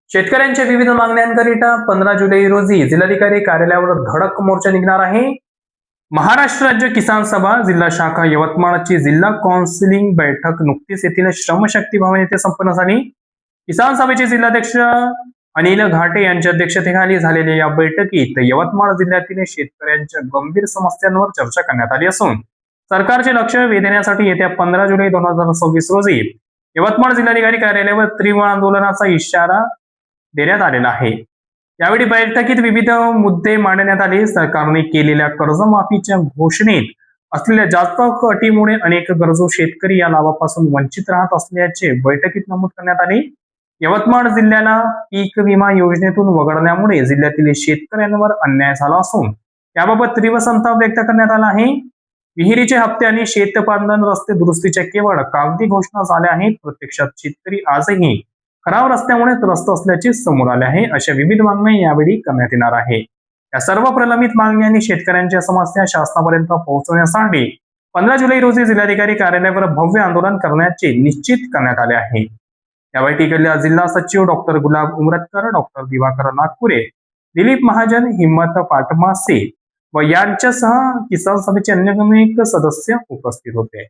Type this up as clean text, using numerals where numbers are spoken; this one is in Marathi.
शेतकऱ्यांच्या विविध मागण्यांकरिता 15 जुलै रोजी जिल्हाधिकारी कार्यालयावर धडक मोर्चा निघणार आहे. महाराष्ट्र राज्य किसान सभा जिल्हा शाखा यवतमाळची जिल्हा कौन्सिलिंग बैठक नुकतीच येथील श्रमशक्ती भवन येथे संपन्न झाली. किसान सभेचे जिल्हाध्यक्ष अनिल घाटे यांच्या अध्यक्षतेखाली झालेल्या या बैठकीत यवतमाळ जिल्ह्यातील शेतकऱ्यांच्या गंभीर समस्यांवर चर्चा करण्यात आली असून सरकारचे लक्ष वेधण्यासाठी येत्या 15 जुलै 2026 रोजी यवतमाळ जिल्हाधिकारी कार्यालयावर तीव्र आंदोलनाचा इशारा देण्यात आलेला आहे. यावेळी बैठकीत विविध मुद्दे मांडण्यात आले. सरकारने केलेल्या कर्जमाफीच्या घोषणेत असलेल्या जास्त अटीमुळे अनेक गरजू शेतकरी या लाभापासून वंचित राहत असल्याचे बैठकीत नमूद करण्यात आले. यवतमाळ जिल्ह्याला पीक विमा योजनेतून वगळण्यामुळे जिल्ह्यातील शेतकऱ्यांवर अन्याय झाला असून याबाबत तीव्र संताप व्यक्त करण्यात आला आहे. विहिरीचे हप्ते आणि शेतपांधन रस्ते दुरुस्तीच्या केवळ कागदी घोषणा झाल्या आहेत. प्रत्यक्षात शेतकरी आजही खराब रस्त्यामुळे त्रस्त असल्याचे समोर आले आहे. अशा विविध मागण्या यावेळी करण्यात येणार आहे. या सर्व प्रलंबित मागण्या आणि शेतकऱ्यांच्या समस्या शासनापर्यंत पोहोचवण्यासाठी 15 जुलै रोजी जिल्हाधिकारी कार्यालयावर भव्य आंदोलन करण्याचे निश्चित करण्यात आले आहे. या बैठकीला जिल्हा सचिव डॉक्टर गुलाब उमरतकर, डॉक्टर दिवाकर नागपुरे, दिलीप महाजन, हिम्मत पाटमासे व यांच्यासह किसान सभेचे अन्य अनेक सदस्य उपस्थित होते.